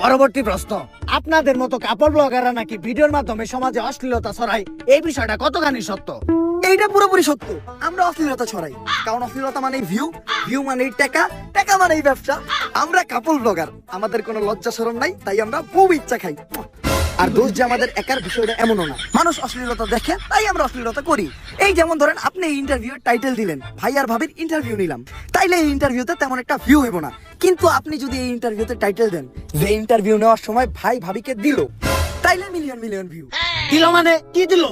পরবর্তী প্রশ্ন, আপনাদের মতো কাপড় ব্লগাররা নাকি ভিডিওর মাধ্যমে সমাজে অশ্লীলতা ছড়ায়, এই বিষয়টা কতখানি সত্য? এইটা পুরোপুরি সত্য। আমরা অশ্লীলতা ছড়াই, কারণ অশ্লীলতা মানে ভিউ, ভিউ মানে টাকা, টাকা মানে ব্যবসা। আমরা কাপড় ব্লগার, আমাদের কোনো লজ্জা শরম নাই, তাই আমরা খুব ইচ্ছা খাই। আর দোষ যে আমাদের একার, বিষয়টা এমনও না। মানুষ অশ্লীলতা দেখে, তাই আমরা অশ্লীলতা করি। এই যেমন ধরেন, আপনি এই ইন্টারভিউ টাইটেল দিলেন, ভাই আর ভাবির ইন্টারভিউ নিলাম, তাইলে এই ইন্টারভিউতে তেমন একটা ভিউ হইব না। কিন্তু আপনি যদি এই ইন্টারভিউতে টাইটেল দেন যে ইন্টারভিউ নেওয়ার সময় ভাই ভাবিকে দিল, তাইলে মিলিয়ন মিলিয়ন ভিউ। দিল মানে কি দিল?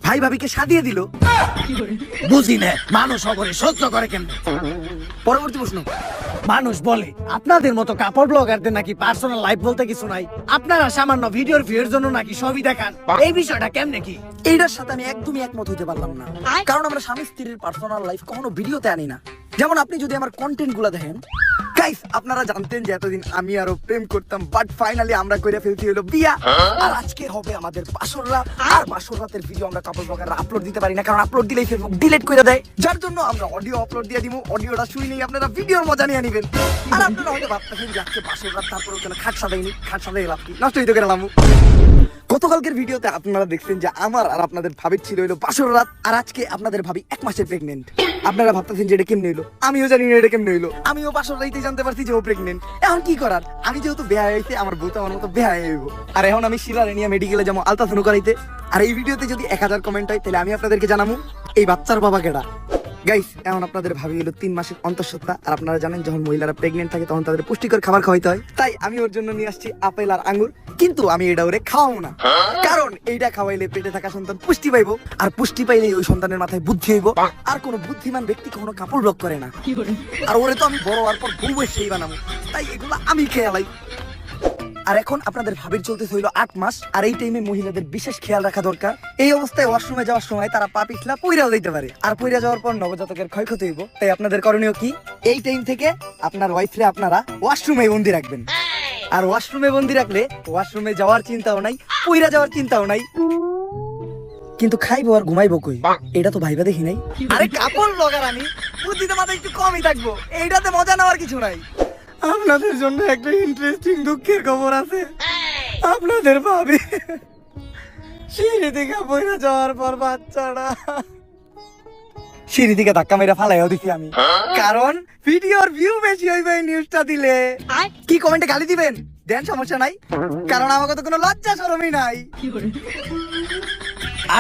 ভাই ভাবিকে সাদিয়ে দিল। বুঝি না, মানুষ অগরে সহ্য করে কেমনে? পরবর্তী প্রশ্ন, মানুষ বলে আপনাদের মতো কাপড় ব্লগারদের নাকি পার্সোনাল লাইফ বলতে কিছু নাই, আপনারা সামান্য ভিডিওর ভিউর জন্য নাকি ছবি দেখান, এই বিষয়টা কেমনে কি? এইটার সাথে আমি একদমই একমত হইতে পারলাম না। কারণ আমরা স্বামী স্ত্রীর পার্সোনাল লাইফ কখনো ভিডিওতে আনি না। যেমন আপনি যদি আমার কন্টেন্ট গুলা দেখেন, গাইস, আপনারা জানতেন যে এতদিন আমি আরো প্রেম করতাম, বাট ফাইনালি আমরা কইরা ফেলতে হলো বিয়া। আর আজকে হবে আমাদের বাসর রাত। আর বাসর রাতের ভিডিও আমরা কাপড় ব্লগাররা আপলোড দিতে পারি না, কারণ আপলোড দিলেই ফেসবুক ডিলিট করে দেয়। যার জন্য আমরা অডিও আপলোড দিয়ে দিব, অডিওটা শুনেই আপনারা ভিডিওর মজা নিয়ে নিবেন। আর আপনারা হয়তো ভাবতেছেন যে আজকে বাসর রাত, তারপরে কেন খাট সাজাইনি, খাট সাজাই লাভ কি, নষ্ট হইতে গেলাম। গতকালকের ভিডিওতে আপনারা দেখছেন যে আমার আর আপনাদের ভাবির ছিল হইলো বাসর রাত, আর আজকে আপনাদের ভাবি 1 মাসের প্রেগনেন্ট। আপনারা ভাবতেছেন যে এটা কেমনে হইলো, আমিও জানি না এটা কেমনে হইলো। আমিও বাসর রাইতে জানতে পারছি যে ও প্রেগনেন্ট। এখন কি করার, আমি যেহেতু বেহা হইতে, আমার বউ তো আমার মতো বেহা হইব। আর এখন আমি শিলারে নিয়ে মেডিকেলে যাবো আলট্রাসাউন্ড করাইতে। আর এই ভিডিওতে যদি 1000 কমেন্ট হয়, তাহলে আমি আপনাদেরকে জানাবো এই বাচ্চার বাবা কেডা। গাইস, এখন আপনাদের ভাবি হলো 3 মাসের অন্তঃসত্ত্বা। আর আপনারা জানেন যখন মহিলারা প্রেগনেন্ট থাকে তখন তাদের পুষ্টিকর খাবার খাওয়াইতে হয়। তাই আমি ওর জন্য নিয়ে আসছি আপেল আর আঙ্গুর, কিন্তু আমি এটা ওরে খাওয়াবো না। কারণ এইটা খাওয়াইলে পেটে থাকা সন্তান পুষ্টি পাইবো, আর পুষ্টি পাইলে ওই সন্তানের মাথায় বুদ্ধি হইব। আর কোনো বুদ্ধিমান ব্যক্তি কখনো কাপড় ব্লক করে না। আর ওরে তো আমি বড় হওয়ার পর বউ সেই বানাবো, তাই এগুলো আমি খেয়ালাই। আর এখন আপনাদের ভাবির চলতে হইল 8 মাস। আর এই টাইমে মহিলাদের বিশেষ খেয়াল রাখা দরকার। এই অবস্থায় ওয়াশরুমে যাওয়ার সময় তারা পা পিছলা পইরাও যাইতে পারে, আর পইরা যাওয়ার পর নবজাতকের ক্ষয়ক্ষতি হইব। তাই আপনাদের করণীয় কি, এই টাইম থেকে আপনার ওয়াইফরে আপনারা ওয়াশরুমে বন্দি রাখবেন। আর ওয়াশরুমে বন্দি রাখলে ওয়াশরুমে যাওয়ার চিন্তাও নাই, পইরা যাওয়ার চিন্তাও নাই। কিন্তু খাইবো আর ঘুমাইবো কই, এটা তো ভাইবা দেখি নাই। আরে কাপড় ব্লগার আমি, বুদ্ধিতে মাথা একটু কমই থাকবো, এইটাতে মজা নেওয়ার কিছু নাই। আপনাদের জন্য একটা ইন্টারেস্টিং দুঃখের খবর আছে। আপনাদের ভাবি সিঁড়ি থেকে বইরা যাওয়ার পর বাচ্চাটা সিঁড়ি থেকে ধাক্কা মেরে ফালাইও দেখি আমি। কারণ ভিডিওর ভিউ বেশি হইবে এই নিউজটা দিলে। কি কমেন্টে গালি দিবেন দেন, সমস্যা নাই, কারণ আমাকে তো কোনো লজ্জা শরমই নাই।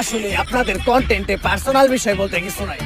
আসলে আপনাদের কন্টেন্টে পার্সোনাল বিষয় বলতে কিছু নাই।